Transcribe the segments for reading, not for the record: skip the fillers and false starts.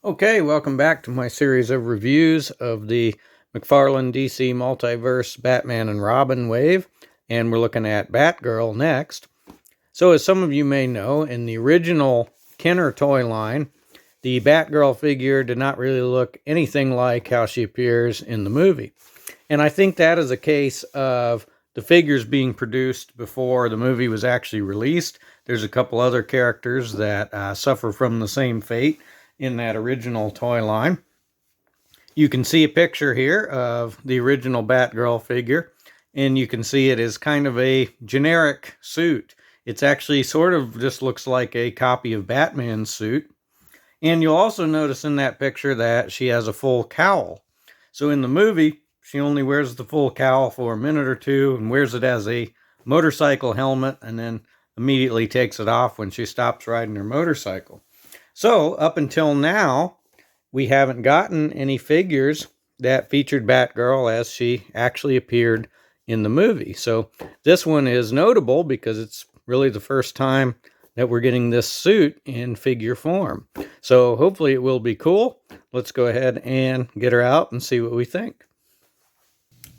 Okay, welcome back to my series of reviews of the McFarlane DC Multiverse Batman and Robin wave, and we're looking at Batgirl next. So as some of you may know, in the original Kenner toy line, the Batgirl figure did not really look anything like how she appears in the movie. And I think that is a case of the figures being produced before the movie was actually released. There's a couple other characters that suffer from the same fate in that original toy line. You can see a picture here of the original Batgirl figure, and you can see it is kind of a generic suit. It's actually sort of just looks like a copy of Batman's suit. And you'll also notice in that picture that she has a full cowl. So in the movie, she only wears the full cowl for a minute or two and wears it as a motorcycle helmet and then immediately takes it off when she stops riding her motorcycle. So up until now, we haven't gotten any figures that featured Batgirl as she actually appeared in the movie. So this one is notable because it's really the first time that we're getting this suit in figure form. So hopefully it will be cool. Let's go ahead and get her out and see what we think.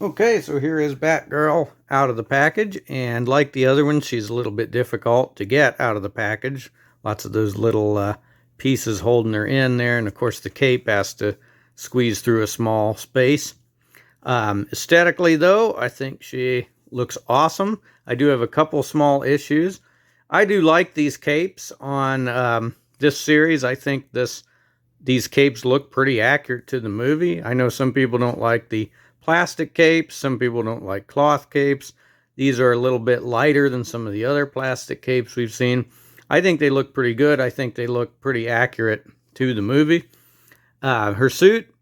Okay, so here is Batgirl out of the package, and like the other one, she's a little bit difficult to get out of the package. Lots of those little pieces holding her in there, and of course the cape has to squeeze through a small space. Aesthetically though, I think she looks awesome. I do have a couple small issues. I do like these capes on this series. I think these capes look pretty accurate to the movie. I know some people don't like the plastic capes, some people don't like cloth capes. These are a little bit lighter than some of the other plastic capes we've seen. I think they look pretty good. I think they look pretty accurate to the movie. Her suit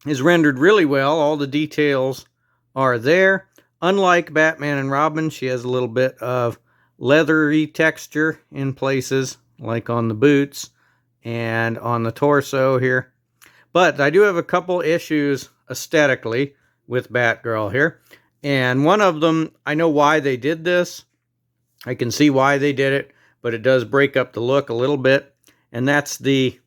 is rendered really well. All the details are there. Unlike Batman and Robin, she has a little bit of leathery texture in places, like on the boots and on the torso here. But I do have a couple issues aesthetically with Batgirl here. And one of them, I know why they did this. I can see why they did it, but it does break up the look a little bit. And that's the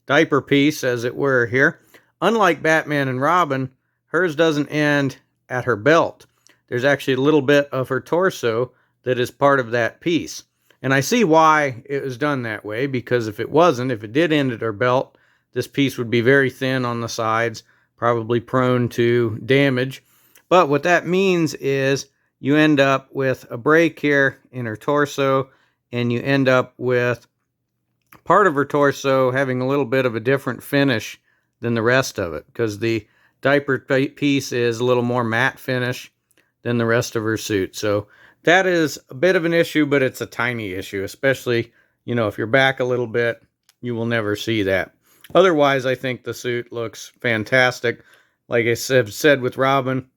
diaper piece, as it were, here. Unlike Batman and Robin, hers doesn't end at her belt. There's actually a little bit of her torso that is part of that piece. And I see why it was done that way, because if it did end at her belt, this piece would be very thin on the sides, probably prone to damage. But what that means is you end up with a break here in her torso, and you end up with part of her torso having a little bit of a different finish than the rest of it, because the diaper piece is a little more matte finish than the rest of her suit. So that is a bit of an issue, but it's a tiny issue, especially, if you're back a little bit, you will never see that. Otherwise, I think the suit looks fantastic. Like I said with Robin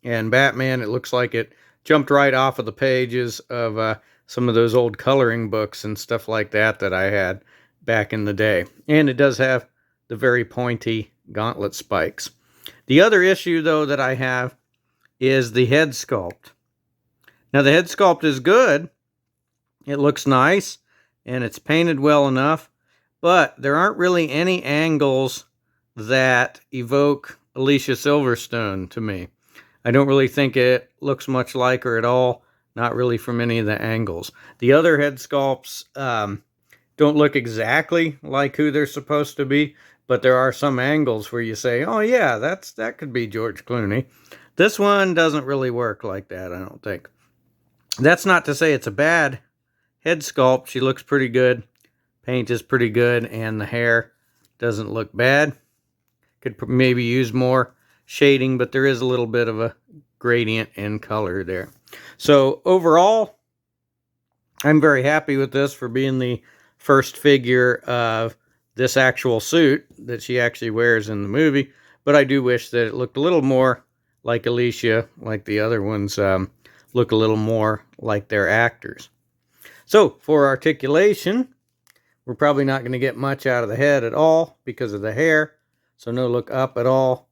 and Batman, it looks like it jumped right off of the pages of some of those old coloring books and stuff like that I had back in the day. And it does have the very pointy gauntlet spikes. The other issue, though, that I have is the head sculpt. Now, the head sculpt is good. It looks nice, and it's painted well enough. But there aren't really any angles that evoke Alicia Silverstone to me. I don't really think it looks much like her at all. Not really from any of the angles. The other head sculpts don't look exactly like who they're supposed to be, but there are some angles where you say, oh yeah, that could be George Clooney. This one doesn't really work like that, I don't think. That's not to say it's a bad head sculpt. She looks pretty good. Paint is pretty good, and the hair doesn't look bad. Could maybe use more shading, but there is a little bit of a gradient in color there. So overall, I'm very happy with this for being the first figure of this actual suit that she actually wears in the movie. But I do wish that it looked a little more like Alicia, like the other ones look a little more like their actors. So for articulation, we're probably not going to get much out of the head at all because of the hair. So no look up at all.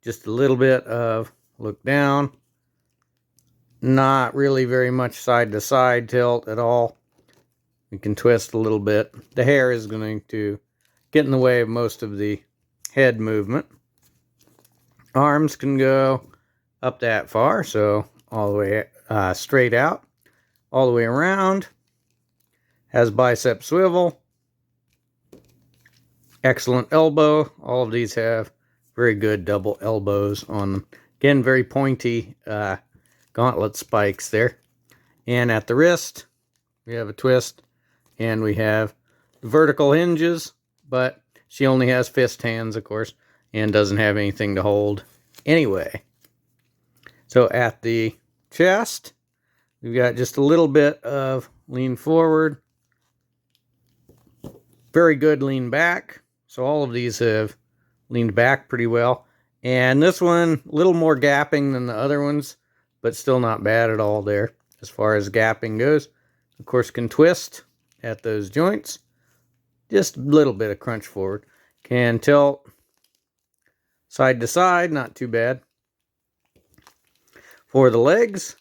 Just a little bit of look down. Not really very much side to side tilt at all. We can twist a little bit. The hair is going to get in the way of most of the head movement. Arms can go up that far, so all the way straight out, all the way around. Has bicep swivel. Excellent elbow. All of these have very good double elbows on them. Again, very pointy gauntlet spikes there. And at the wrist, we have a twist, and we have vertical hinges, but she only has fist hands, of course, and doesn't have anything to hold anyway. So at the chest, we've got just a little bit of lean forward. Very good lean back. So all of these have leaned back pretty well. And this one, a little more gapping than the other ones, but still not bad at all there as far as gapping goes. Of course, can twist at those joints. Just a little bit of crunch forward. Can tilt side to side, not too bad. For the legs,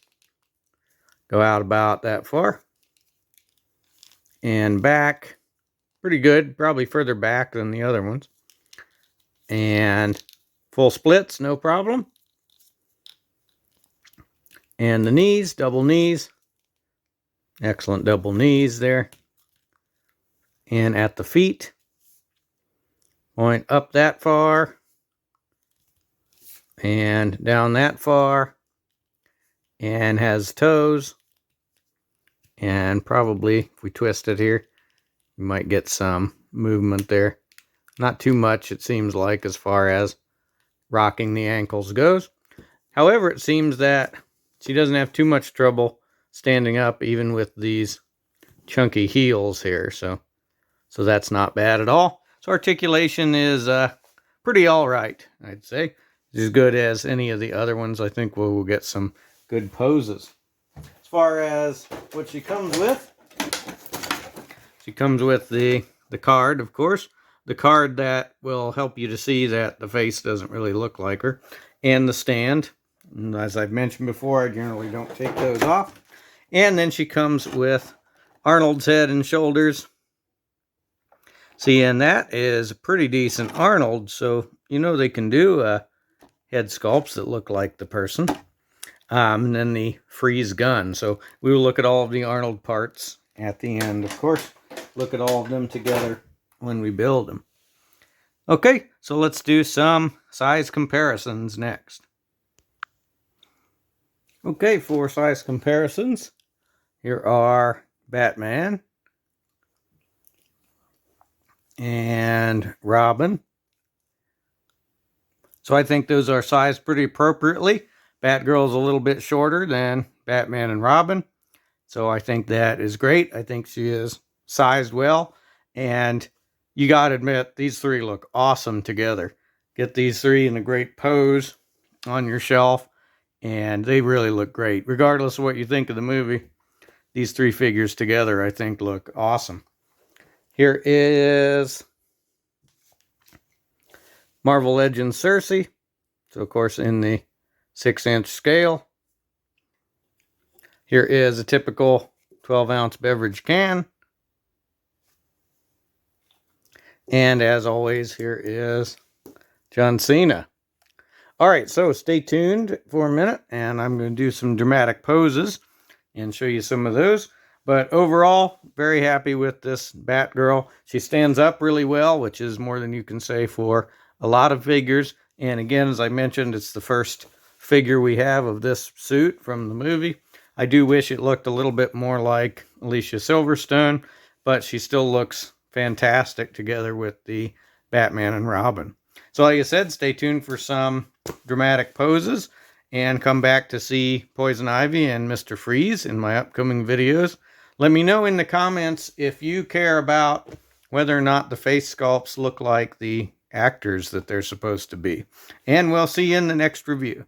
go out about that far. And back, pretty good, probably further back than the other ones. And full splits, no problem. And the knees, double knees. Excellent double knees there. And at the feet, point up that far. And down that far. And has toes. And probably, if we twist it here, you might get some movement there. Not too much, it seems like, as far as rocking the ankles goes. However, it seems that she doesn't have too much trouble standing up, even with these chunky heels here. So that's not bad at all. So articulation is pretty all right, I'd say. As good as any of the other ones. I think we'll get some good poses. As far as what she comes with, she comes with the card, of course. The card that will help you to see that the face doesn't really look like her. And the stand. And as I've mentioned before, I generally don't take those off. And then she comes with Arnold's head and shoulders. See, and that is a pretty decent Arnold. So, you know, they can do head sculpts that look like the person. And then the freeze gun. So we will look at all of the Arnold parts at the end, of course. Look at all of them together when we build them. Okay, so let's do some size comparisons next. Okay, for size comparisons, here are Batman and Robin. So I think those are sized pretty appropriately. Batgirl is a little bit shorter than Batman and Robin. So I think that is great. I think she is sized well. And you got to admit, these three look awesome together. Get these three in a great pose on your shelf. And they really look great. Regardless of what you think of the movie, these three figures together, I think, look awesome. Here is Marvel Legends Cersei. So, of course, in the 6-inch scale. Here is a typical 12-ounce beverage can. And as always, here is John Cena. All right, so stay tuned for a minute, and I'm going to do some dramatic poses and show you some of those. But overall, very happy with this Batgirl. She stands up really well, which is more than you can say for a lot of figures. And again, as I mentioned, it's the first figure we have of this suit from the movie. I do wish it looked a little bit more like Alicia Silverstone, but she still looks fantastic together with the Batman and Robin. So like I said, stay tuned for some dramatic poses and come back to see Poison Ivy and Mr. Freeze in my upcoming videos. Let me know in the comments if you care about whether or not the face sculpts look like the actors that they're supposed to be. And we'll see you in the next review.